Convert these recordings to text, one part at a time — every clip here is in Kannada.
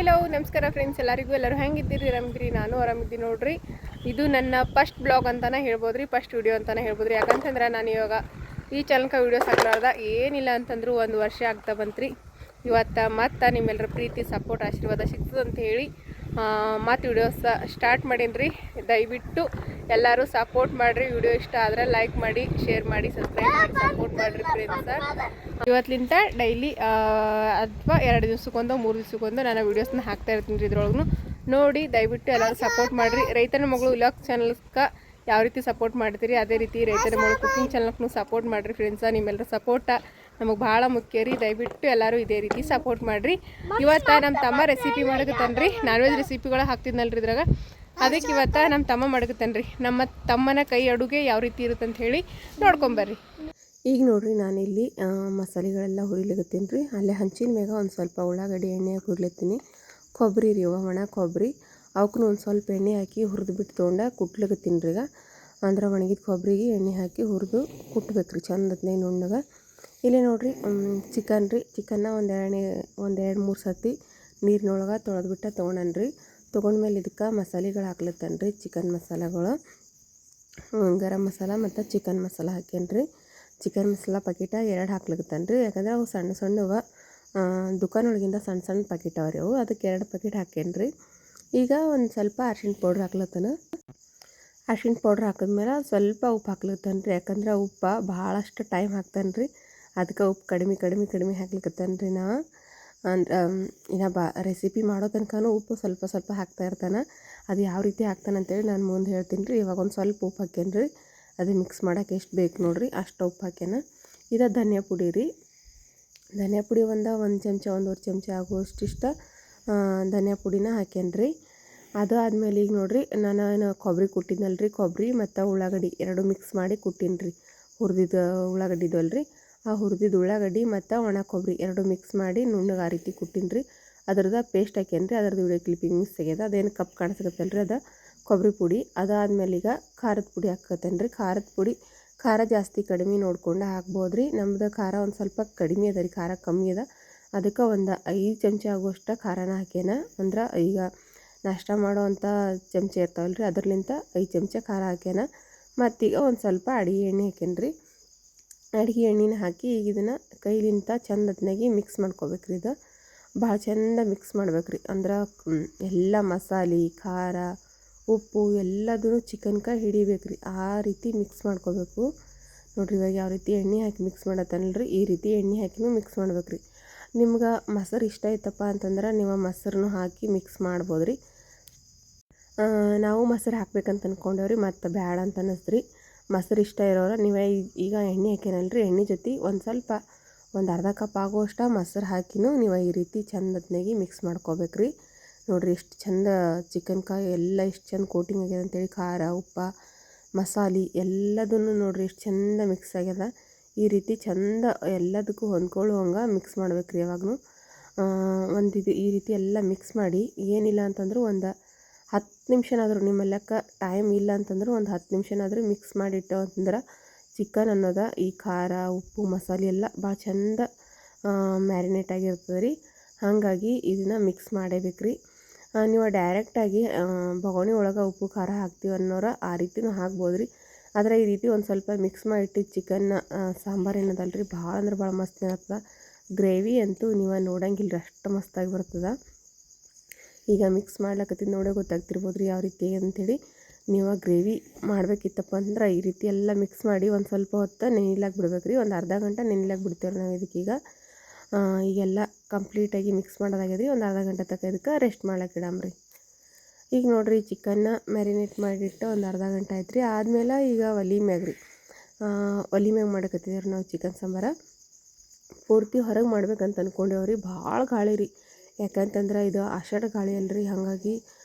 ಹಲೋ ನಮಸ್ಕಾರ ಫ್ರೆಂಡ್ಸ್, ಎಲ್ಲರೂ ಹೆಂಗಿದ್ದೀರಿ? ಆರಾಮಿದ್ದೀರಿ? ನಾನು ಆರಾಮಿದ್ದೀನಿ ನೋಡ್ರಿ. ಇದು ನನ್ನ ಫಸ್ಟ್ ಬ್ಲಾಗ್ ಅಂತಾನೆ ಹೇಳ್ಬೋದ್ರಿ, ಫಸ್ಟ್ ವಿಡಿಯೋ ಅಂತಾನೆ ಹೇಳ್ಬೋದ್ರಿ. ಯಾಕಂತಂದ್ರೆ ನಾನು ಇವಾಗ ಈ ಚಾನಲ್ಕ ವೀಡಿಯೋಸ್ ಹಾಕ್ಲಾರ್ದ ಏನಿಲ್ಲ ಅಂತಂದ್ರು 1 ವರ್ಷ ಆಗ್ತಾ ಬಂತ್ರಿ. ಇವತ್ತು ಮತ್ತೆ ನಿಮ್ಮೆಲ್ಲರ ಪ್ರೀತಿ ಸಪೋರ್ಟ್ ಆಶೀರ್ವಾದ ಸಿಗ್ತದೆ ಅಂತ ಹೇಳಿ ಮತ್ತು ವಿಡಿಯೋಸ್ ಸ್ಟಾರ್ಟ್ ಮಾಡೀನಿ. ದಯವಿಟ್ಟು ಎಲ್ಲರೂ ಸಪೋರ್ಟ್ ಮಾಡಿರಿ. ವಿಡಿಯೋ ಇಷ್ಟ ಆದರೆ ಲೈಕ್ ಮಾಡಿ, ಶೇರ್ ಮಾಡಿ, ಸಬ್ಸ್ಕ್ರೈಬ್ ಮಾಡಿ, ಸಪೋರ್ಟ್ ಮಾಡಿರಿ ಫ್ರೆಂಡ್ಸ್. ಇವತ್ತಿಂದ ಡೈಲಿ ಅಥವಾ 2 ದಿವಸಕ್ಕೊಂದು 3 ದಿವಸಕ್ಕೊಂದು ನಾನು ವೀಡಿಯೋಸ್ನ ಹಾಕ್ತಾ ಇರ್ತೀನಿ ರೀ. ಇದ್ರೊಳಗೂ ನೋಡಿ ದಯವಿಟ್ಟು ಎಲ್ಲರೂ ಸಪೋರ್ಟ್ ಮಾಡಿರಿ. ರೈತನ ಮಗಳು ವ್ಲಾಗ್ ಚಾನಲ್ಗೆ ಯಾವ ರೀತಿ ಸಪೋರ್ಟ್ ಮಾಡ್ತೀರಿ ಅದೇ ರೀತಿ ರೈತನ ಮಗಳು ಕುಕಿಂಗ್ ಚಾನಲ್ಗೂ ಸಪೋರ್ಟ್ ಮಾಡಿರಿ ಫ್ರೆಂಡ್ಸ. ನಿಮ್ಮೆಲ್ಲರ ಸಪೋರ್ಟ ನಮಗೆ ಭಾಳ ಮುಖ್ಯ ರೀ. ದಯವಿಟ್ಟು ಎಲ್ಲರೂ ಇದೇ ರೀತಿ ಸಪೋರ್ಟ್ ಮಾಡಿರಿ. ಇವತ್ತು ನಮ್ಮ ತಮ್ಮ ರೆಸಿಪಿ ಮಾಡಕತ್ತಾನ್ರಿ, ನಾನ್ ವೆಜ್ ರೆಸಿಪಿಗಳು ಹಾಕ್ತಿದ್ನಲ್ರಿ ಇದ್ರಾಗ. ಅದಕ್ಕೆ ಇವತ್ತು ನಮ್ಮ ತಮ್ಮ ಮಾಡಕತ್ತಾನ್ರಿ. ನಮ್ಮ ತಮ್ಮನ ಕೈ ಅಡುಗೆ ಯಾವ ರೀತಿ ಇರುತ್ತೆ ಅಂತ ಹೇಳಿ ನೋಡ್ಕೊಂಬರ್ರಿ. ಈಗ ನೋಡ್ರಿ, ನಾನಿಲ್ಲಿ ಮಸಾಲೆಗಳೆಲ್ಲ ಹುರಿಲಿಕತ್ತೀನಿ ರೀ. ಅಲ್ಲೇ ಹಂಚಿನ ಮ್ಯಾಗ ಒಂದು ಸ್ವಲ್ಪ ಉಳ್ಳಾಗಡ್ಡಿ ಎಣ್ಣೆ ಹಾಕಿ ಹುರ್ಲತ್ತೀನಿ. ಕೊಬ್ಬರಿ ರೀ, ಒಣ ಕೊಬ್ಬರಿ, ಅವಕ್ಕೂ ಒಂದು ಸ್ವಲ್ಪ ಎಣ್ಣೆ ಹಾಕಿ ಹುರಿದು ಬಿಟ್ಟು ತೊಗೊಂಡು ಕುಟ್ಲಿಕತ್ತೀನಿ ರೀ. ಈಗ ಅಂದ್ರೆ ಒಣಗಿದ ಕೊಬ್ಬರಿಗೆ ಎಣ್ಣೆ ಹಾಕಿ ಹುರಿದು ಕುಟ್ಬೇಕು ರೀ ಚಂದತ್ನೇ ನುಣ್ಣಗೆ. ಇಲ್ಲೇ ನೋಡಿರಿ ಚಿಕನ್ ರೀ. ಚಿಕನ್ನ ಒಂದು 2-3 ಸತಿ ನೀರಿನೊಳಗೆ ತೊಳೆದ್ಬಿಟ್ಟು ತೊಗೊಂಡನ್ರಿ. ತೊಗೊಂಡ್ಮೇಲೆ ಇದಕ್ಕೆ ಮಸಾಲೆಗಳು ಹಾಕ್ಲತ್ತೇನೆ ರೀ. ಚಿಕನ್ ಮಸಾಲೆಗಳು, ಗರಂ ಮಸಾಲ ಮತ್ತು ಚಿಕನ್ ಮಸಾಲ ಹಾಕೇನ್ರಿ. ಚಿಕನ್ ಮಸಾಲ ಪ್ಯಾಕೆಟ 2 ಹಾಕ್ಲಿಕತ್ತೇನೆ ರೀ. ಯಾಕಂದ್ರೆ ಅವು ಸಣ್ಣ ಸಣ್ಣವ ದುಕಾನೊಳಗಿಂದ ಸಣ್ಣ ಸಣ್ಣ ಪ್ಯಾಕೆಟ್ ಅವ ರೀ ಅವು. ಅದಕ್ಕೆ 2 ಪ್ಯಾಕೆಟ್ ಹಾಕೇನ್ರಿ. ಈಗ ಒಂದು ಸ್ವಲ್ಪ ಅರ್ಶಿಣ ಪೌಡ್ರ್ ಹಾಕ್ಲತ್ತಾನೆ. ಅರ್ಶಿಣ ಪೌಡ್ರ್ ಹಾಕಿದ್ಮೇಲೆ ಸ್ವಲ್ಪ ಉಪ್ಪು ಹಾಕ್ಲತ್ತಾನೆ ರೀ. ಯಾಕಂದ್ರೆ ಉಪ್ಪು ಭಾಳಷ್ಟು ಟೈಮ್ ಹಾಕ್ತಾನೆ ರೀ. ಅದಕ್ಕೆ ಉಪ್ಪು ಕಡಿಮೆ ಹಾಕ್ಲಿಕತ್ತಾನೆ ರೀ. ನಾ ಅಂದ್ರೆ ಇನ್ನು ರೆಸಿಪಿ ಮಾಡೋ ತನಕನೂ ಉಪ್ಪು ಸ್ವಲ್ಪ ಸ್ವಲ್ಪ ಹಾಕ್ತಾ ಇರ್ತಾನೆ. ಅದು ಯಾವ ರೀತಿ ಹಾಕ್ತಾನೆ ಅಂತೇಳಿ ನಾನು ಮುಂದೆ ಹೇಳ್ತೀನಿ ರೀ. ಇವಾಗ ಒಂದು ಸ್ವಲ್ಪ ಉಪ್ಪು ಹಾಕೇನಿ ರೀ. ಅದು ಮಿಕ್ಸ್ ಮಾಡೋಕೆ ಎಷ್ಟು ಬೇಕು ನೋಡಿರಿ ಅಷ್ಟು ಉಪ್ಪು ಹಾಕ್ಯಾನ. ಇದು ಧನಿಯಾ ಪುಡಿ ರೀ. ಧನಿಯಾ ಪುಡಿ ಒಂದು ಚಮಚ 1.5 ಚಮಚ ಆಗುವಷ್ಟಿಷ್ಟ ಧನಿಯಾ ಪುಡಿನ ಹಾಕೇನಿ ರೀ. ಅದು ಆದಮೇಲೆ ಈಗ ನೋಡಿರಿ, ನಾನು ಕೊಬ್ಬರಿ ಕುಟ್ಟಿದ್ನಲ್ರಿ, ಕೊಬ್ಬರಿ ಮತ್ತು ಉಳ್ಳಾಗಡ್ಡಿ 2 ಮಿಕ್ಸ್ ಮಾಡಿ ಕುಟ್ಟೀನಿ ರೀ. ಹುರಿದಿದ್ದು ಉಳ್ಳಾಗಡ್ಡಿದಲ್ರಿ, ಆ ಹುರಿದಿದ್ದು ಉಳ್ಳಾಗಡ್ಡಿ ಮತ್ತು ಒಣ ಕೊಬ್ಬರಿ 2 ಮಿಕ್ಸ್ ಮಾಡಿ ನುಣ್ಣಗೆ ಆ ರೀತಿ ಕುಟ್ಟೀನಿ ರೀ. ಅದ್ರದ್ದು ಪೇಸ್ಟ್ ಹಾಕೇನಿ ರೀ. ಅದ್ರದ್ದು ವಿಡಿಯೋ ಕ್ಲಿಪ್ಪಿಂಗ್ ಮಿಸ್ ಆಗ್ಯದ. ಅದೇನು ಕಪ್ ಕಾಣಿಸ್ಕತ್ತಲ್ಲ ರೀ, ಅದು ಕೊಬ್ಬರಿ ಪುಡಿ. ಅದಾದಮೇಲೆ ಈಗ ಖಾರದ ಪುಡಿ ಹಾಕ್ಕತ್ತೇನೆ ರೀ. ಖಾರದ ಪುಡಿ ಖಾರ ಜಾಸ್ತಿ ಕಡಿಮೆ ನೋಡ್ಕೊಂಡು ಹಾಕ್ಬೋದು ರೀ. ನಮ್ದು ಖಾರ ಒಂದು ಸ್ವಲ್ಪ ಕಡಿಮೆ ಅದ ರೀ, ಖಾರ ಕಮ್ಮಿ ಅದ. ಅದಕ್ಕೆ ಒಂದು 5 ಚಮಚ ಆಗುವಷ್ಟು ಖಾರನ ಹಾಕ್ಯಾನ. ಅಂದ್ರೆ ಈಗ ನಾಷ್ಟ ಮಾಡೋವಂಥ ಚಮಚ ಇರ್ತಾವಲ್ಲ ರೀ, ಅದ್ರಲಿಂತ 5 ಚಮಚ ಖಾರ ಹಾಕ್ಯಾನ. ಮತ್ತೀಗ ಒಂದು ಸ್ವಲ್ಪ ಅಡುಗೆ ಎಣ್ಣೆ ಹಾಕ್ಯಾನ ರೀ. ಅಡುಗೆ ಎಣ್ಣೆನ ಹಾಕಿ ಈಗ ಇದನ್ನು ಕೈಲಿಂತ ಚಂದತ್ನಾಗಿ ಮಿಕ್ಸ್ ಮಾಡ್ಕೋಬೇಕು ರೀ. ಇದು ಭಾಳ ಚಂದ ಮಿಕ್ಸ್ ಮಾಡ್ಬೇಕು ರೀ. ಅಂದ್ರೆ ಎಲ್ಲ ಮಸಾಲೆ, ಖಾರ, ಉಪ್ಪು ಎಲ್ಲದೂ ಚಿಕನ್ಗೆ ಹಿಡಿಬೇಕು ರೀ. ಆ ರೀತಿ ಮಿಕ್ಸ್ ಮಾಡ್ಕೋಬೇಕು ನೋಡಿರಿ. ಇವಾಗ ಯಾವ ರೀತಿ ಎಣ್ಣೆ ಹಾಕಿ ಮಿಕ್ಸ್ ಮಾಡತ್ತನಲ್ರಿ, ಈ ರೀತಿ ಎಣ್ಣೆ ಹಾಕಿನೂ ಮಿಕ್ಸ್ ಮಾಡ್ಬೇಕು ರೀ. ನಿಮ್ಗೆ ಮೊಸರು ಇಷ್ಟ ಐತಪ್ಪ ಅಂತಂದ್ರೆ ನೀವು ಮೊಸರನ್ನು ಹಾಕಿ ಮಿಕ್ಸ್ ಮಾಡ್ಬೋದು ರೀ. ನಾವು ಮೊಸರು ಹಾಕ್ಬೇಕಂತ ಅಂದ್ಕೊಂಡೇವ್ರಿ, ಮತ್ತು ಬೇಡ ಅಂತ ಅನ್ನಿಸ್ರಿ. ಮೊಸರು ಇಷ್ಟ ಇರೋರು ನೀವು ಈಗ ಎಣ್ಣೆ ಹಾಕ್ಯಾನಲ್ರಿ, ಎಣ್ಣೆ ಜೊತೆ ಒಂದು ಅರ್ಧ ಕಪ್ ಆಗುವಷ್ಟು ಮೊಸರು ಹಾಕಿನೂ ನೀವು ಈ ರೀತಿ ಚಂದತ್ನಾಗಿ ಮಿಕ್ಸ್ ಮಾಡ್ಕೋಬೇಕ್ರಿ. ನೋಡಿರಿ ಎಷ್ಟು ಚಂದ ಚಿಕನ್ಕಾಯಿ ಎಲ್ಲ ಎಷ್ಟು ಚಂದ ಕೋಟಿಂಗ್ ಆಗ್ಯದ ಅಂತೇಳಿ. ಖಾರ, ಉಪ್ಪು, ಮಸಾಲೆ ಎಲ್ಲದನ್ನು ನೋಡಿರಿ ಎಷ್ಟು ಚಂದ ಮಿಕ್ಸ್ ಆಗ್ಯದ. ಈ ರೀತಿ ಚಂದ ಎಲ್ಲದಕ್ಕೂ ಹೊಂದ್ಕೊಳ್ಳುವಂಗೆ ಮಿಕ್ಸ್ ಮಾಡ್ಬೇಕು ರೀ. ಯಾವಾಗೂ ಈ ರೀತಿ ಎಲ್ಲ ಮಿಕ್ಸ್ ಮಾಡಿ, ಏನಿಲ್ಲ ಅಂತಂದ್ರೆ ಒಂದು 10 ನಿಮಿಷನಾದರೂ, ನಿಮ್ಮ ಲೆಕ್ಕ ಟೈಮ್ ಇಲ್ಲ ಅಂತಂದ್ರೆ ಒಂದು 10 ನಿಮಿಷನಾದರೂ ಮಿಕ್ಸ್ ಮಾಡಿಟ್ಟು ಅಂತಂದ್ರೆ ಚಿಕನ್ ಅನ್ನೋದು ಈ ಖಾರ, ಉಪ್ಪು, ಮಸಾಲೆ ಎಲ್ಲ ಭಾಳ ಚಂದ ಮ್ಯಾರಿನೇಟ್ ಆಗಿರ್ತದೆ ರೀ. ಹಾಗಾಗಿ ಇದನ್ನು ಮಿಕ್ಸ್ ಮಾಡೇಬೇಕು ರೀ. ನೀವು ಡೈರೆಕ್ಟಾಗಿ ಬೊಗಣಿ ಒಳಗೆ ಉಪ್ಪು ಖಾರ ಹಾಕ್ತೀವಿ ಅನ್ನೋರು ಆ ರೀತಿನೂ ಹಾಕ್ಬೋದು ರೀ. ಆದರೆ ಈ ರೀತಿ ಒಂದು ಸ್ವಲ್ಪ ಮಿಕ್ಸ್ ಮಾಡಿಟ್ಟು ಚಿಕನ್ ಸಾಂಬಾರು ಏನದಲ್ಲ ರೀ, ಭಾಳ ಅಂದ್ರೆ ಭಾಳ ಮಸ್ತ್ ಇರ್ತದೆ. ಗ್ರೇವಿ ಅಂತೂ ನೀವು ನೋಡಂಗಿಲ್ಲ ರೀ, ಅಷ್ಟು ಮಸ್ತಾಗಿ ಬರ್ತದೆ. ಈಗ ಮಿಕ್ಸ್ ಮಾಡ್ಲಕತ್ತಿದ್ದು ನೋಡೇ ಗೊತ್ತಾಗ್ತಿರ್ಬೋದು ರೀ ಯಾವ ರೀತಿ ಅಂಥೇಳಿ. ನೀವು ಗ್ರೇವಿ ಮಾಡಬೇಕಿತ್ತಪ್ಪ ಅಂದ್ರೆ ಈ ರೀತಿ ಎಲ್ಲ ಮಿಕ್ಸ್ ಮಾಡಿ ಒಂದು ಸ್ವಲ್ಪ ಹೊತ್ತು ನೆನಿಲಾಗಿ ಬಿಡ್ಬೇಕು ರೀ. ಒಂದು ಅರ್ಧ ಗಂಟೆ ನೆನಿಲಾಗಿ ಬಿಡ್ತೇವೆ ನಾವು ಇದಕ್ಕೀಗ. ಈಗೆಲ್ಲ ಕಂಪ್ಲೀಟಾಗಿ ಮಿಕ್ಸ್ ಮಾಡೋದಾಗ್ಯದ ರೀ. ಒಂದು ಅರ್ಧ ಗಂಟೆ ತನಕ ಇದಕ್ಕೆ ರೆಸ್ಟ್ ಮಾಡ್ಲಿಕ್ಕೆ ಇಡಮ್ರಿ. ಈಗ ನೋಡಿರಿ, ಚಿಕನ್ನ ಮ್ಯಾರಿನೇಟ್ ಮಾಡಿಟ್ಟು ಒಂದು ಅರ್ಧ ಗಂಟೆ ಆಯ್ತು ರೀ. ಆದಮೇಲೆ ಈಗ ಒಲೆ ಮ್ಯಾಗ ಮಾಡಕತ್ತಿದ್ದೀವಿ ನಾವು ಚಿಕನ್ ಸಾಂಬಾರು. ಪೂರ್ತಿ ಹೊರಗೆ ಮಾಡ್ಬೇಕಂತ ಅಂದ್ಕೊಂಡೇವ್ರಿ. ಭಾಳ ಗಾಳಿ ರೀ. ಯಾಕಂತಂದ್ರೆ ಇದು ಆಷಾಢ ಗಾಳಿ ಅಲ್ರಿ, ಹಾಗಾಗಿ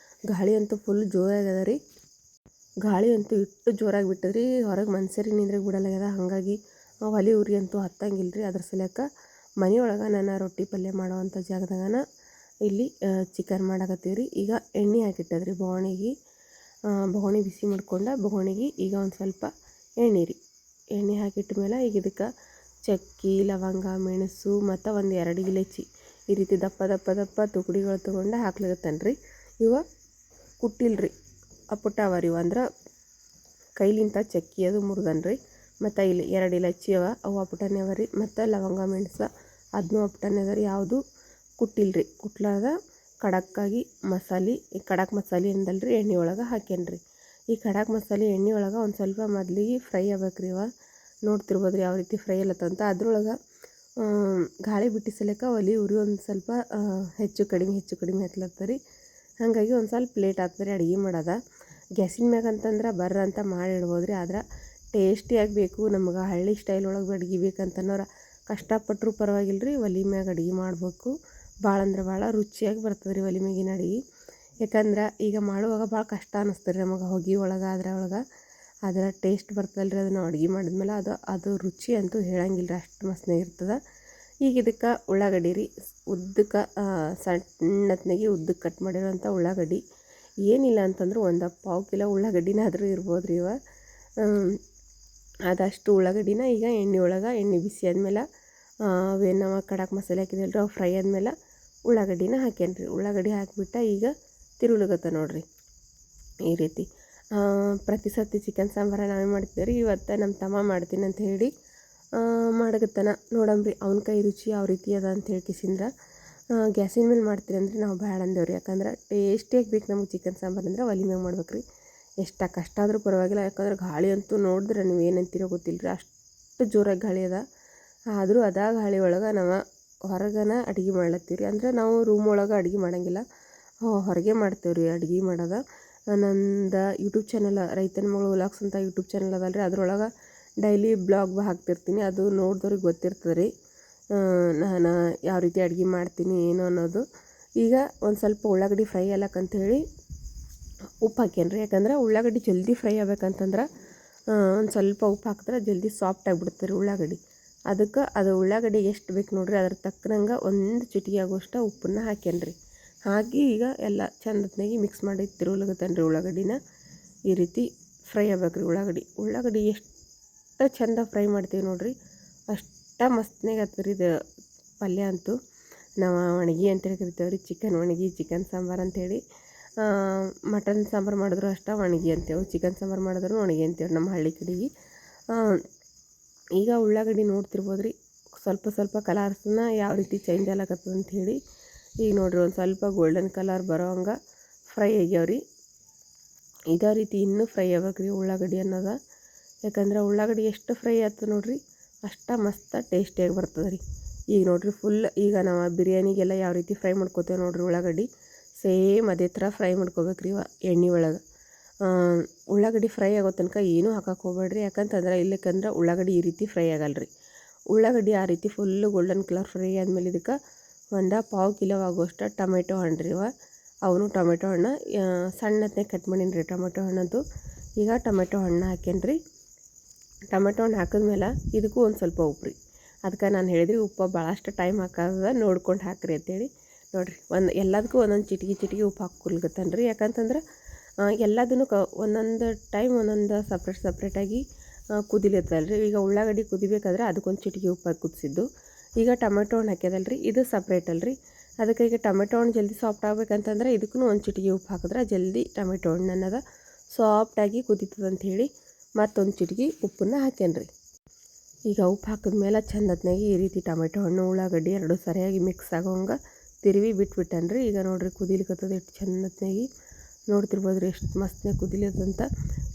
ಗಾಳಿ ಅಂತೂ ಫುಲ್ ಜೋರಾಗ್ಯದ ರೀ. ಗಾಳಿ ಅಂತೂ ಇಟ್ಟು ಜೋರಾಗಿ ಬಿಟ್ಟದ್ರಿ, ಹೊರಗೆ ಮನುಷ್ಯರಿಗೆ ನಿಂದ್ರಿಗೆ ಬಿಡಲಾಗ್ಯದ. ಹಾಗಾಗಿ ಒಲೆ ಉರಿ ಅಂತೂ ಹತ್ತಂಗಿಲ್ಲ ರೀ. ಅದ್ರ ಸಲಕ್ಕೆ ಮನೆಯೊಳಗೆ ನಾನು ರೊಟ್ಟಿ ಪಲ್ಯ ಮಾಡೋವಂಥ ಜಾಗದಾಗನ ಇಲ್ಲಿ ಚಿಕನ್ ಮಾಡಕತ್ತೀವಿ ರೀ. ಈಗ ಎಣ್ಣೆ ಹಾಕಿಟ್ಟದ್ರಿ ಬೊಗಣಿ ಬಿಸಿ ಮಾಡ್ಕೊಂಡು ಬೊಗಣಿಗೆ ಈಗ ಒಂದು ಸ್ವಲ್ಪ ಎಣ್ಣೆ ಹಾಕಿಟ್ಟ ಮೇಲೆ ಈಗ ಇದಕ್ಕೆ ಚಕ್ಕೆ, ಲವಂಗ, ಮೆಣಸು ಮತ್ತು ಒಂದು 2 ಇಲೈಚಿ ಈ ರೀತಿ ದಪ್ಪ ದಪ್ಪ ದಪ್ಪ ತುಕಡಿಗಳು ತೊಗೊಂಡು ಹಾಕ್ಲಿಕತ್ತಾನ ರೀ. ಇವ ಕುಟ್ಟಿಲ್ರಿ, ಅಪುಟ್ಟವ ರೀ, ಅಂದ್ರೆ ಕೈಲಿಂತ ಚಕ್ಕಿ ಅದು ಮುರಿದನ್ರಿ. ಮತ್ತು ಇಲ್ಲಿ 2 ಇಲಚ್ಚಿ ಅವು ಅಪುಟನೇ ಅವ ರೀ. ಮತ್ತು ಲವಂಗ ಮೆಣಸು ಅದನ್ನೂ ಅಪುಟನೇ ಅದ ರೀ. ಯಾವುದು ಕುಟ್ಟಿಲ್ರಿ. ಕುಟ್ಲಾದ ಕಡಕ್ಕಾಗಿ ಮಸಾಲೆ, ಈ ಕಡಕ್ ಮಸಾಲೆ ಅಂದಲ್ರಿ ಎಣ್ಣೆ ಒಳಗೆ ಹಾಕ್ಯಾನ್ರಿ. ಈ ಕಡಕ್ ಮಸಾಲೆ ಎಣ್ಣೆ ಒಳಗೆ ಒಂದು ಸ್ವಲ್ಪ ಮೊದಲಿಗೆ ಫ್ರೈ ಆಗ್ಬೇಕ್ರಿ. ನೋಡ್ತಿರ್ಬೋದು ರೀ ಯಾವ ರೀತಿ ಫ್ರೈ ಅಲ್ಲತ್ತಂತ. ಅದ್ರೊಳಗೆ ಗಾಳಿ ಬಿಟ್ಟಿಸಲಿಕ್ಕ ಒಲಿ ಉರಿ ಒಂದು ಸ್ವಲ್ಪ ಹೆಚ್ಚು ಕಡಿಮೆ ಹತ್ಲತ್ತರಿ. ಹಾಗಾಗಿ ಒಂದು ಸ್ವಲ್ಪ ಲೇಟ್ ಆಗ್ತದೆ ರೀ ಅಡುಗೆ ಮಾಡೋದು. ಗ್ಯಾಸಿನ ಮ್ಯಾಗ ಅಂತಂದ್ರೆ ಬರ್ರ ಅಂತ ಮಾಡಿಡ್ಬೋದು ರೀ. ಆದ್ರೆ ಟೇಸ್ಟಿಯಾಗಿ ಬೇಕು ನಮ್ಗೆ, ಹಳ್ಳಿ ಸ್ಟೈಲ್ ಒಳಗೆ ಅಡುಗೆ ಬೇಕಂತನೋರು ಕಷ್ಟಪಟ್ಟರು ಪರವಾಗಿಲ್ಲ ರೀ, ಒಲೆ ಮ್ಯಾಗ ಅಡುಗೆ ಮಾಡಬೇಕು. ಭಾಳ ಅಂದ್ರೆ ಭಾಳ ರುಚಿಯಾಗಿ ಬರ್ತದೆ ರೀ ಒಲೆ ಮ್ಯಾಗಿನ ಅಡುಗೆ. ಯಾಕಂದ್ರೆ ಈಗ ಮಾಡುವಾಗ ಭಾಳ ಕಷ್ಟ ಅನ್ನಿಸ್ತದೆ ರೀ ನಮಗೆ, ಹೊಗೆ ಒಳಗೆ ಅದರ ಟೇಸ್ಟ್ ಬರ್ತದಲ್ಲ ರೀ. ಅದನ್ನು ಅಡುಗೆ ಮಾಡಿದ್ಮೇಲೆ ಅದು ರುಚಿ ಅಂತೂ ಹೇಳಂಗಿಲ್ಲ ರೀ, ಅಷ್ಟು ಮಸ್ತ್ನಾಗ ಇರ್ತದೆ. ಈಗ ಇದಕ್ಕೆ ಉಳ್ಳಾಗಡ್ಡಿ ರೀ, ಉದ್ದಕ್ಕೆ ಸಣ್ಣತ್ನಾಗೆ ಉದ್ದಕ್ಕೆ ಕಟ್ ಮಾಡಿರೋಂಥ ಉಳ್ಳಾಗಡ್ಡಿ. ಏನಿಲ್ಲ ಅಂತಂದ್ರೆ 1/4 ಕಿಲೋ ಉಳ್ಳಾಗಡ್ಡಿನಾದರೂ ಇರ್ಬೋದು ರೀ. ಅದಷ್ಟು ಉಳ್ಳಾಗಡ್ಡಿನ ಈಗ ಎಣ್ಣೆ ಬಿಸಿ ಆದಮೇಲೆ ಅವೇನು ನಾವು ಕಡಕ್ ಮಸಾಲೆ ಹಾಕಿದಲ್ಲ ರೀ, ಅವು ಫ್ರೈ ಆದಮೇಲೆ ಉಳ್ಳಾಗಡ್ಡಿನ ಹಾಕ್ಯಾನ್ರಿ. ಉಳ್ಳಾಗಡ್ಡಿ ಹಾಕಿಬಿಟ್ಟು ಈಗ ತಿರುಗ್ಲಿಕತ್ತ ನೋಡಿರಿ ಈ ರೀತಿ. ಪ್ರತಿ ಸರ್ತಿ ಚಿಕನ್ ಸಾಂಬಾರು ನಾವೇ ಮಾಡ್ತೀವಿ ರೀ. ಇವತ್ತು ನಮ್ಮ ತಮ್ಮ ಮಾಡ್ತೀನಿ ಅಂತ ಹೇಳಿ ಮಾಡಕತ್ತಾನ. ನೋಡಂಬ್ರಿ ಅವ್ನ ಕೈ ರುಚಿ ಯಾವ ರೀತಿ ಅದ ಅಂತ ಹೇಳ್ಕಿಸಿಂದ್ರೆ ಗ್ಯಾಸಿನ ಮೇಲೆ ಮಾಡ್ತೀರಿ ಅಂದ್ರೆ ನಾವು ಬೇಡ ಅಂದೇವ್ರಿ. ಯಾಕಂದ್ರೆ ಟೇಸ್ಟಿಯಾಗಿ ಬೇಕು ನಮಗೆ ಚಿಕನ್ ಸಾಂಬಾರು ಅಂದ್ರೆ ಒಲೆ ಮ್ಯಾಗ ಮಾಡ್ಬೇಕು ರೀ. ಎಷ್ಟು ಕಷ್ಟ ಆದರೂ ಪರವಾಗಿಲ್ಲ. ಯಾಕಂದ್ರೆ ಗಾಳಿ ಅಂತೂ ನೋಡಿದ್ರೆ ನೀವು ಏನಂತೀರೋ ಗೊತ್ತಿಲ್ಲ ರೀ, ಅಷ್ಟು ಜೋರಾಗಿ ಗಾಳಿ ಅದ. ಆದರೂ ಗಾಳಿ ಒಳಗೆ ನಾವು ಹೊರಗನ ಅಡುಗೆ ಮಾಡ್ಲತ್ತೀವಿ ರೀ. ಅಂದ್ರೆ ನಾವು ರೂಮ್ ಒಳಗೆ ಅಡುಗೆ ಮಾಡೋಂಗಿಲ್ಲ, ಹೊರಗೆ ಮಾಡ್ತೇವೆ ರೀ ಅಡುಗೆ ಮಾಡೋದು. ನಂದು ಯೂಟ್ಯೂಬ್ ಚಾನಲ್ ರೈತನ ಮಗಳು ವ್ಲಾಗ್ಸ್ ಅಂತ ಯೂಟ್ಯೂಬ್ ಚಾನಲ್ ಅದಲ್ಲ ರೀ, ಅದ್ರೊಳಗೆ ಡೈಲಿ ಬ್ಲಾಗ್ ಹಾಕ್ತಿರ್ತೀನಿ. ಅದು ನೋಡಿದವ್ರಿಗೆ ಗೊತ್ತಿರ್ತದೆ ರೀ ನಾನು ಯಾವ ರೀತಿ ಅಡುಗೆ ಮಾಡ್ತೀನಿ ಏನು ಅನ್ನೋದು. ಈಗ ಒಂದು ಸ್ವಲ್ಪ ಉಳ್ಳಾಗಡ್ಡಿ ಫ್ರೈ ಹೇಳಿ ಉಪ್ಪು ಹಾಕ್ಯಾನ್ರಿ. ಯಾಕಂದ್ರೆ ಉಳ್ಳಾಗಡ್ಡಿ ಜಲ್ದಿ ಫ್ರೈ ಆಗ್ಬೇಕಂತಂದ್ರೆ ಒಂದು ಸ್ವಲ್ಪ ಉಪ್ಪು ಹಾಕಿದ್ರೆ ಜಲ್ದಿ ಸಾಫ್ಟ್ ಆಗಿಬಿಡ್ತಾರೆ ಉಳ್ಳಾಗಡ್ಡಿ. ಅದಕ್ಕೆ ಅದು ಉಳ್ಳಾಗಡ್ಡಿಗೆ ಎಷ್ಟು ಬೇಕು ನೋಡಿರಿ, ಅದ್ರ ತಕ್ಕನಂಗೆ 1 ಚಿಟಿಕೆ ಆಗುವಷ್ಟು ಉಪ್ಪನ್ನು ಹಾಕ್ಯಾನ್ರಿ. ಹಾಕಿ ಈಗ ಎಲ್ಲ ಚಂದತ್ನಾಗಿ ಮಿಕ್ಸ್ ಮಾಡಿ ತಿರುಗ್ಲಿಕತ್ತಾನ್ರಿ ಉಳ್ಳಾಗಡ್ಡಿನ. ಈ ರೀತಿ ಫ್ರೈ ಆಗ್ಬೇಕು ರೀ ಉಳ್ಳಾಗಡ್ಡಿ ಎಷ್ಟು ಚಂದ ಫ್ರೈ ಮಾಡ್ತೀವಿ ನೋಡಿರಿ ಅಷ್ಟು ಮಸ್ತ್ನಾಗ ಆಗ್ತದೆ ರೀ ಇದು ಪಲ್ಯ ಅಂತೂ. ನಾವು ಒಣಗಿ ಅಂತೇಳಿ ಕರಿತೇವೆ ರೀ, ಚಿಕನ್ ಒಣಗಿ, ಚಿಕನ್ ಸಾಂಬಾರು ಅಂಥೇಳಿ. ಮಟನ್ ಸಾಂಬಾರು ಮಾಡಿದ್ರು ಅಷ್ಟೇ ಒಣಗಿ ಅಂತೇವೆ, ಚಿಕನ್ ಸಾಂಬಾರು ಮಾಡಿದ್ರು ಒಣಗಿ ಅಂತೇವೆ ನಮ್ಮ ಹಳ್ಳಿ ಕಡೆಗೆ. ಈಗ ಉಳ್ಳಾಗಡ್ಡಿ ನೋಡ್ತಿರ್ಬೋದು ರೀ ಸ್ವಲ್ಪ ಕಲರ್ಸನ್ನ ಯಾವ ರೀತಿ ಚೇಂಜ್ ಆಗ್ಲಕತ್ತದ ಅಂಥೇಳಿ. ಈಗ ನೋಡಿರಿ ಒಂದು ಸ್ವಲ್ಪ ಗೋಲ್ಡನ್ ಕಲರ್ ಬರೋ ಹಂಗೆ ಫ್ರೈ ಆಗ್ಯಾವ್ರಿ. ಇದೇ ರೀತಿ ಇನ್ನೂ ಫ್ರೈ ಆಗ್ಬೇಕು ರೀ ಉಳ್ಳಾಗಡ್ಡಿ ಅನ್ನೋದು. ಯಾಕಂದ್ರೆ ಉಳ್ಳಾಗಡ್ಡಿ ಎಷ್ಟು ಫ್ರೈ ಆಗ್ತದೆ ನೋಡಿರಿ ಅಷ್ಟು ಮಸ್ತ್ ಟೇಸ್ಟಿಯಾಗಿ ಬರ್ತದೆ ರೀ. ಈಗ ನೋಡಿರಿ ಫುಲ್ ಈಗ ನಾವು ಬಿರಿಯಾನಿಗೆಲ್ಲ ಯಾವ ರೀತಿ ಫ್ರೈ ಮಾಡ್ಕೋತೇವೆ ನೋಡಿರಿ ಉಳ್ಳಾಗಡ್ಡಿ, ಸೇಮ್ ಅದೇ ಥರ ಫ್ರೈ ಮಾಡ್ಕೋಬೇಕು ರೀ ಎಣ್ಣೆ ಒಳಗೆ. ಉಳ್ಳಾಗಡ್ಡಿ ಫ್ರೈ ಆಗೋ ತನಕ ಏನೂ ಹಾಕಕ್ಕೆ ಹೋಗ್ಬೇಡ್ರಿ. ಯಾಕಂತಂದ್ರೆ ಇಲ್ಲಕ್ಕಂದ್ರೆ ಉಳ್ಳಾಗಡ್ಡಿ ಈ ರೀತಿ ಫ್ರೈ ಆಗಲ್ಲ ರೀ. ಉಳ್ಳಾಗಡ್ಡಿ ಆ ರೀತಿ ಫುಲ್ಲು ಗೋಲ್ಡನ್ ಕಲರ್ ಫ್ರೈ ಆದಮೇಲೆ ಇದಕ್ಕೆ 1/4 ಕಿಲೋ ಆಗುವಷ್ಟು ಟೊಮೆಟೊ ಹಣ್ಣು ರೀ. ಅವನು ಟೊಮೆಟೊ ಹಣ್ಣು ಸಣ್ಣತ್ನಾಗ ಕಟ್ ಮಾಡೀನಿ ರೀ ಟೊಮೆಟೊ ಹಣ್ಣದು. ಈಗ ಟೊಮೆಟೊ ಹಣ್ಣು ಹಾಕ್ಯಾನ್ರಿ. ಟೊಮೆಟೊ ಹಣ್ಣು ಹಾಕಿದ್ಮೇಲೆ ಇದಕ್ಕೂ ಒಂದು ಸ್ವಲ್ಪ ಉಪ್ಪು ರೀ. ಅದಕ್ಕೆ ನಾನು ಹೇಳಿದ್ರಿ ಉಪ್ಪು ಭಾಳಷ್ಟು ಟೈಮ್ ಹಾಕೋದ ನೋಡ್ಕೊಂಡು ಹಾಕ್ರಿ ಅಂತೇಳಿ. ನೋಡಿರಿ ಎಲ್ಲದಕ್ಕೂ ಒಂದೊಂದು ಚಿಟಿಕೆ ಉಪ್ಪು ಹಾಕ್ಕೊಳ್ಕತ್ತಾನ ರೀ. ಯಾಕಂತಂದ್ರೆ ಎಲ್ಲದನ್ನು ಒಂದೊಂದು ಟೈಮ್ ಒಂದೊಂದು ಸಪ್ರೇಟಾಗಿ ಕುದಿಲತ್ತಲ್ಲ ರೀ. ಈಗ ಉಳ್ಳಾಗಡ್ಡಿ ಕುದಿಬೇಕಾದ್ರೆ ಅದಕ್ಕೊಂದು ಚಿಟಿಕೆ ಉಪ್ಪು ಹಾಕಿ ಕುದಿಸಿದ್ದು. ಈಗ ಟೊಮೆಟೊ ಹಣ್ಣು ಹಾಕ್ಯದಲ್ಲ ರೀ, ಇದು ಸಪ್ರೇಟ್ ಅಲ್ಲ ರೀ. ಅದಕ್ಕೆ ಈಗ ಟೊಮೆಟೊ ಹಣ್ಣು ಜಲ್ದಿ ಸಾಫ್ಟ್ ಆಗ್ಬೇಕಂತಂದ್ರೆ ಇದಕ್ಕೂ ಒಂದು ಚಿಟಿಕೆ ಉಪ್ಪು ಹಾಕಿದ್ರೆ ಜಲ್ದಿ ಟೊಮೆಟೊ ಹಣ್ಣು ಅನ್ನೋದು ಸಾಫ್ಟಾಗಿ ಕುದೀತದೆ ಅಂಥೇಳಿ ಮತ್ತೊಂದು ಚಿಟಿಕೆ ಉಪ್ಪನ್ನು ಹಾಕ್ಯಾನ್ರಿ. ಈಗ ಉಪ್ಪು ಹಾಕಿದ್ಮೇಲೆ ಚಂದತ್ನಾಗಿ ಈ ರೀತಿ ಟೊಮೆಟೊ ಹಣ್ಣು ಉಳ್ಳಾಗಡ್ಡಿ ಎರಡು ಸರಿಯಾಗಿ ಮಿಕ್ಸ್ ಆಗೋಂಗೆ ತಿರುವಿ ಬಿಟ್ಬಿಟ್ಟನ್ರಿ. ಈಗ ನೋಡಿರಿ ಕುದಿಲಿಕತ್ತದ ಎಷ್ಟು ಚಂದತ್ನಾಗಿ ನೋಡ್ತಿರ್ಬೋದು ರೀ ಎಷ್ಟು ಮಸ್ತ್ನಾಗಿ ಕುದಿಲಿದಂತ.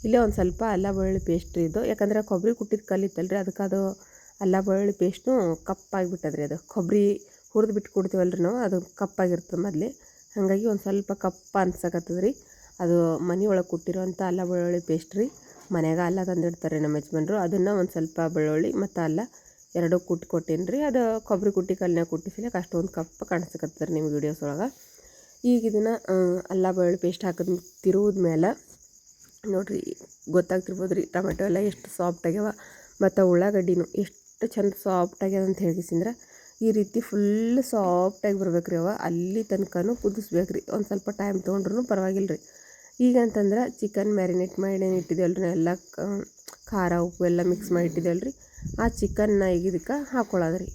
ಇಲ್ಲೇ ಒಂದು ಸ್ವಲ್ಪ ಅಲ್ಲ ಬೆಳ್ಳುಳ್ಳಿ ಪೇಸ್ಟ್ ಇದು, ಯಾಕಂದ್ರೆ ಕೊಬ್ಬರಿ ಕುಟ್ಟಿದ ಕಲ್ಲಿತ್ತಲ್ರಿ, ಅದಕ್ಕೆ ಅದು ಅಲ್ಲ ಬೆಳ್ಳುಳ್ಳಿ ಪೇಸ್ಟು ಕಪ್ಪಾಗಿಬಿಟ್ಟದ್ರಿ. ಅದು ಕೊಬ್ಬರಿ ಹುರಿದು ಬಿಟ್ಟು ಕೊಡ್ತೀವಲ್ರಿ ನಾವು, ಅದು ಕಪ್ಪಾಗಿರ್ತದೆ ಮೊದಲೇ. ಹಾಗಾಗಿ ಒಂದು ಸ್ವಲ್ಪ ಕಪ್ಪ ಅನ್ಸಕತ್ತದ ರೀ. ಅದು ಮನೆ ಒಳಗೆ ಕುಟ್ಟಿರೋಂಥ ಅಲ್ಲ ಬೆಳ್ಳುಳ್ಳಿ ಪೇಸ್ಟ್ ರೀ. ಮನ್ಯಾಗ ಅಲ್ಲ ತಂದಿಡ್ತಾರೆ ನಮ್ಮ ಯಜಮಾನ್ರು. ಅದನ್ನು ಒಂದು ಸ್ವಲ್ಪ ಬೆಳ್ಳುಳ್ಳಿ ಮತ್ತು ಅಲ್ಲ ಎರಡೂ ಕೊಟ್ಟೇನಿ ರೀ. ಅದು ಕೊಬ್ಬರಿ ಕುಟ್ಟಿ ಕಲ್ಲಿನಾಗ ಕುಟ್ಟಿಸಿಲಕ್ಕೆ ಅಷ್ಟೊಂದು ಕಪ್ಪ ಕಾಣಿಸ್ಕತ್ತದ ರೀ ನಿಮ್ಮ ವೀಡಿಯೋಸ್ ಒಳಗೆ. ಈಗ ಇದನ್ನು ಅಲ್ಲ ಬೆಳ್ಳುಳ್ಳಿ ಪೇಸ್ಟ್ ಹಾಕಿದ ತಿರುವಿದ ಮೇಲೆ ನೋಡಿರಿ ಗೊತ್ತಾಗ್ತಿರ್ಬೋದು ರೀ ಟೊಮೆಟೊ ಎಲ್ಲ ಎಷ್ಟು ಸಾಫ್ಟ್ ಆಗ್ಯಾವ ಮತ್ತು ಉಳ್ಳಾಗಡ್ಡಿನೂ ಎಷ್ಟು ಚಂದ ಸಾಫ್ಟ್ ಆಗ್ಯದ ಅಂತ ಹೇಳಿಸಿಂದ್ರೆ ಈ ರೀತಿ ಫುಲ್ ಸಾಫ್ಟಾಗಿ ಬರ್ಬೇಕು ರೀ. ಅಲ್ಲಿ ತನಕನೂ ಕುದಿಸ್ಬೇಕು ರೀ. ಒಂದು ಸ್ವಲ್ಪ ಟೈಮ್ ತೊಗೊಂಡ್ರೂ ಪರವಾಗಿಲ್ಲ ರೀ. ಈಗಂತಂದ್ರೆ ಚಿಕನ್ ಮ್ಯಾರಿನೇಟ್ ಮಾಡಿ ಇಟ್ಟಿದ್ದೇವಲ್ಲ ರೀ, ಎಲ್ಲ ಖಾರ ಉಪ್ಪು ಎಲ್ಲ ಮಿಕ್ಸ್ ಮಾಡಿ ಇಟ್ಟಿದ್ದೇವಲ್ಲ ರೀ, ಆ ಚಿಕನ್ನ ಈಗ ಇದಕ್ಕೆ ಹಾಕ್ಕೊಳ್ಳೋದು ರೀ.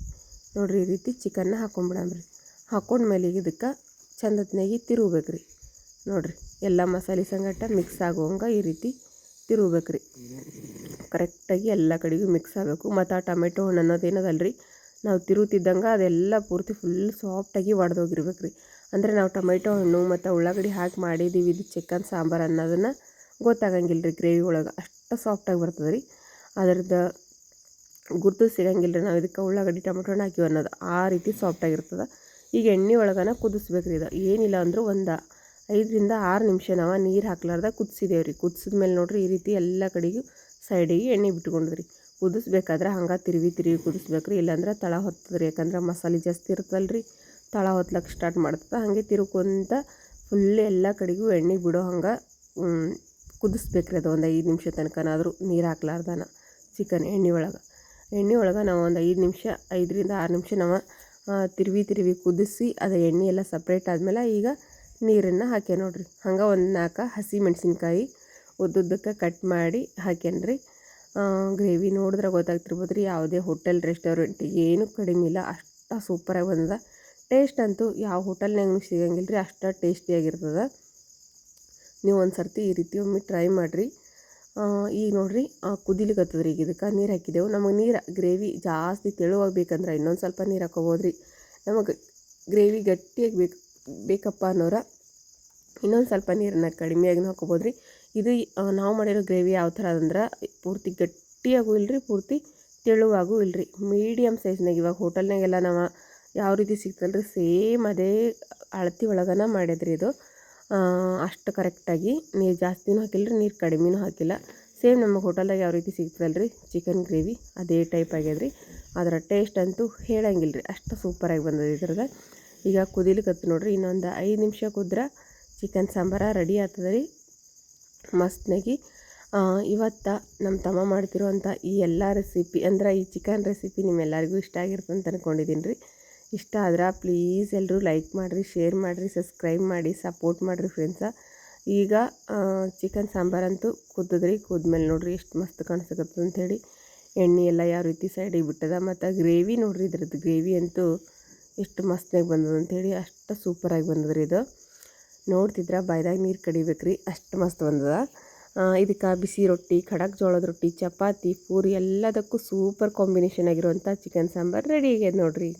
ನೋಡಿರಿ ಈ ರೀತಿ ಚಿಕನ್ನ ಹಾಕ್ಕೊಂಬಿಡಮ್ರಿ. ಹಾಕ್ಕೊಂಡ್ಮೇಲೆ ಈಗ ಇದಕ್ಕೆ ಚಂದತ್ನಾಗಿ ತಿರುಗಬೇಕು ರೀ. ನೋಡಿರಿ ಎಲ್ಲ ಮಸಾಲೆ ಸಂಗಟ ಮಿಕ್ಸ್ ಆಗುವಂಗೆ ಈ ರೀತಿ ತಿರುಗಬೇಕು ರೀ. ಕರೆಕ್ಟಾಗಿ ಎಲ್ಲ ಕಡೆಗೂ ಮಿಕ್ಸ್ ಆಗಬೇಕು. ಮತ್ತು ಆ ಟೊಮೆಟೊ ಹಣ್ಣು ಅನ್ನೋದೇನದಲ್ಲ ರೀ, ನಾವು ತಿರುಗ್ತಿದ್ದಂಗೆ ಅದೆಲ್ಲ ಪೂರ್ತಿ ಫುಲ್ ಸಾಫ್ಟಾಗಿ ಒಡೆದೋಗಿರ್ಬೇಕು ರೀ. ಅಂದರೆ ನಾವು ಟೊಮೆಟೊ ಹಣ್ಣು ಮತ್ತು ಉಳ್ಳಾಗಡ್ಡಿ ಹಾಕಿ ಮಾಡಿದ್ದೀವಿ ಇದು ಚಿಕನ್ ಸಾಂಬಾರು ಅನ್ನೋದನ್ನು ಗೊತ್ತಾಗಂಗಿಲ್ಲ ರೀ. ಗ್ರೇವಿ ಒಳಗೆ ಅಷ್ಟು ಸಾಫ್ಟಾಗಿ ಬರ್ತದೆ ರೀ. ಅದರದ್ದು ಗುರ್ತು ಸಿಗಂಗಿಲ್ಲ ರೀ ನಾವು ಇದಕ್ಕೆ ಉಳ್ಳಾಗಡ್ಡಿ ಟೊಮೆಟೊ ಹಣ್ಣು ಹಾಕಿವಿ ಅನ್ನೋದು. ಆ ರೀತಿ ಸಾಫ್ಟಾಗಿರ್ತದೆ. ಈಗ ಎಣ್ಣೆ ಒಳಗನ ಕುದಿಸ್ಬೇಕು ರೀ. ಇದು ಏನಿಲ್ಲ ಅಂದರೂ ಒಂದು 5ರಿಂದ 6 ನಿಮಿಷ ನಾವು ನೀರು ಹಾಕ್ಲಾರ್ದ ಕುದಿಸಿದೇವೆ ರೀ. ಕುದಿಸಿದ್ಮೇಲೆ ನೋಡಿರಿ ಈ ರೀತಿ ಎಲ್ಲ ಕಡೆಗೂ ಸೈಡಿಗೆ ಎಣ್ಣೆ ಬಿಟ್ಕೊಂಡ್ರಿ. ಕುದಿಸ್ಬೇಕಾದ್ರೆ ಹಂಗೆ ತಿರುವಿ ಕುದಿಸ್ಬೇಕು ರೀ, ಇಲ್ಲಾಂದ್ರೆ ತಳ ಹೊತ್ತದ್ರಿ. ಯಾಕಂದ್ರೆ ಮಸಾಲೆ ಜಾಸ್ತಿ ಇರ್ತಲ್ಲ ರೀ, ತಳ ಹೊತ್ಲಕ್ಕೆ ಸ್ಟಾರ್ಟ್ ಮಾಡ್ತದೆ. ಹಾಗೆ ತಿರುಕೊಂತ ಫುಲ್ ಎಲ್ಲ ಕಡೆಗೂ ಎಣ್ಣೆ ಬಿಡೋ ಹಂಗೆ ಕುದಿಸ್ಬೇಕು ರೀ. ಅದು ಒಂದು 5 ನಿಮಿಷ ತನಕನಾದರೂ ನೀರು ಹಾಕ್ಲಾರ್ದನ ಚಿಕನ್ ಎಣ್ಣೆ ಒಳಗೆ ನಾವು ಒಂದು 5 ನಿಮಿಷ 5ರಿಂದ 6 ನಿಮಿಷ ನಾವು ತಿರುವಿ ಕುದಿಸಿ ಅದು ಎಣ್ಣೆ ಎಲ್ಲ ಸಪ್ರೇಟ್ ಆದಮೇಲೆ ಈಗ ನೀರನ್ನು ಹಾಕಿ ನೋಡಿರಿ. ಹಂಗೆ ಒಂದು 4 ಹಸಿ ಮೆಣಸಿನ್ಕಾಯಿ ಉದ್ದುದ್ದಕ್ಕೆ ಕಟ್ ಮಾಡಿ ಹಾಕ್ಯಾನ್ರಿ. ಗ್ರೇವಿ ನೋಡಿದ್ರೆ ಗೊತ್ತಾಗ್ತಿರ್ಬೋದು ರೀ, ಯಾವುದೇ ಹೋಟೆಲ್ ರೆಸ್ಟೋರೆಂಟಿಗೆ ಏನೂ ಕಡಿಮೆ ಇಲ್ಲ, ಅಷ್ಟು ಸೂಪರಾಗಿ ಬಂದದ. ಟೇಸ್ಟ್ ಅಂತೂ ಯಾವ ಹೋಟೆಲ್ನಾಗೂ ಸಿಗಂಗಿಲ್ಲ ರೀ, ಅಷ್ಟು ಟೇಸ್ಟಿಯಾಗಿರ್ತದೆ. ನೀವು ಒಂದು ಸರ್ತಿ ಈ ರೀತಿ ಒಮ್ಮೆ ಟ್ರೈ ಮಾಡಿರಿ. ಈಗ ನೋಡಿರಿ ಕುದಿಲಿಕತ್ತದ ರೀ. ಈಗ ಇದಕ್ಕೆ ನೀರು ಹಾಕಿದೆವು. ನಮಗೆ ಗ್ರೇವಿ ಜಾಸ್ತಿ ತೆಳುವಾಗಬೇಕಂದ್ರೆ ಇನ್ನೊಂದು ಸ್ವಲ್ಪ ನೀರು ಹಾಕೋಬೋದು ರೀ. ನಮಗೆ ಗ್ರೇವಿ ಗಟ್ಟಿಯಾಗಿ ಬೇಕಪ್ಪ ಅನ್ನೋರ ಇನ್ನೊಂದು ಸ್ವಲ್ಪ ನೀರನ್ನು ಕಡಿಮೆಯಾಗಿ ಹಾಕೋಬೋದು ರೀ. ಇದು ನಾವು ಮಾಡಿರೋ ಗ್ರೇವಿ ಯಾವ ಥರ ಅದಂದ್ರೆ ಪೂರ್ತಿ ಗಟ್ಟಿಯಾಗೂ ಇಲ್ಲರಿ, ಪೂರ್ತಿ ತೆಳುವಾಗೂ ಇಲ್ಲರಿ, ಮೀಡಿಯಮ್ ಸೈಜ್ನಾಗ. ಇವಾಗ ಹೋಟೆಲ್ನಾಗೆಲ್ಲ ನಾವು ಯಾವ ರೀತಿ ಸಿಗ್ತಲ್ಲ ರೀ, ಸೇಮ್ ಅದೇ ಅಳತಿ ಒಳಗನ ಮಾಡ್ಯದ್ರಿ ಇದು. ಅಷ್ಟು ಕರೆಕ್ಟಾಗಿ ನೀರು ಜಾಸ್ತಿನೂ ಹಾಕಿಲ್ಲ ರೀ, ನೀರು ಕಡಿಮೆನೂ ಹಾಕಿಲ್ಲ. ಸೇಮ್ ನಮ್ಮ ಹೋಟೆಲ್ದಾಗ ಯಾವ ರೀತಿ ಸಿಗ್ತದಲ್ಲ ರೀ ಚಿಕನ್ ಗ್ರೇವಿ, ಅದೇ ಟೈಪ್ ಆಗ್ಯದ್ರಿ. ಅದರ ಟೇಸ್ಟ್ ಅಂತೂ ಹೇಳಂಗಿಲ್ಲ ರೀ, ಅಷ್ಟು ಸೂಪರಾಗಿ ಬಂದದ ಇದ್ರದ್ದು. ಈಗ ಕುದಿಲಿಕತ್ತು ನೋಡಿರಿ, ಇನ್ನೊಂದು 5 ನಿಮಿಷ ಕುದ್ರೆ ಚಿಕನ್ ಸಾಂಬಾರ ರೆಡಿ ಆಗ್ತದೆ ರೀ ಮಸ್ತ್ನಾಗಿ. ಇವತ್ತು ನಮ್ಮ ತಮ್ಮ ಮಾಡ್ತಿರೋಂಥ ಈ ಎಲ್ಲ ರೆಸಿಪಿ ಅಂದ್ರೆ ಈ ಚಿಕನ್ ರೆಸಿಪಿ ನಿಮ್ಮೆಲ್ಲರಿಗೂ ಇಷ್ಟ ಆಗಿರ್ತದೆ ಅಂತ ಅಂದ್ಕೊಂಡಿದ್ದೀನಿ ರೀ. ಇಷ್ಟ ಆದ್ರೆ ಪ್ಲೀಸ್ ಎಲ್ಲರೂ ಲೈಕ್ ಮಾಡಿರಿ, ಶೇರ್ ಮಾಡಿರಿ, ಸಬ್ಸ್ಕ್ರೈಬ್ ಮಾಡಿ, ಸಪೋರ್ಟ್ ಮಾಡಿರಿ ಫ್ರೆಂಡ್ಸ. ಈಗ ಚಿಕನ್ ಸಾಂಬಾರಂತೂ ಕುದ್ದದ್ರಿ. ಕುದ್ಮೇಲೆ ನೋಡಿರಿ ಎಷ್ಟು ಮಸ್ತ್ ಕಾಣಿಸ್ತಕ್ಕಂಥದ್ದು ಅಂಥೇಳಿ. ಎಣ್ಣೆ ಎಲ್ಲ ಯಾವ ರೀತಿ ಸೈಡಿಗೆ ಬಿಟ್ಟದ, ಮತ್ತು ಗ್ರೇವಿ ನೋಡಿರಿ, ಇದ್ರದ್ದು ಗ್ರೇವಿ ಅಂತೂ ಎಷ್ಟು ಮಸ್ತಾಗಿ ಬಂದದ ಅಂಥೇಳಿ, ಅಷ್ಟು ಸೂಪರಾಗಿ ಬಂದದ್ರಿ ಇದು. ನೋಡ್ತಿದ್ರೆ ಬಾಯ್ದಾಗ ನೀರು ಕಡಿಬೇಕ್ರಿ, ಅಷ್ಟು ಮಸ್ತ್ ಬಂದದ. ಇದಕ್ಕೆ ಬಿಸಿ ರೊಟ್ಟಿ, ಖಡಕ್ ಜೋಳದ ರೊಟ್ಟಿ, ಚಪಾತಿ, ಪೂರಿ ಎಲ್ಲದಕ್ಕೂ ಸೂಪರ್ ಕಾಂಬಿನೇಷನ್ ಆಗಿರುವಂಥ ಚಿಕನ್ ಸಾಂಬಾರು ರೆಡಿ ಆಗ್ಯದ ನೋಡಿರಿ.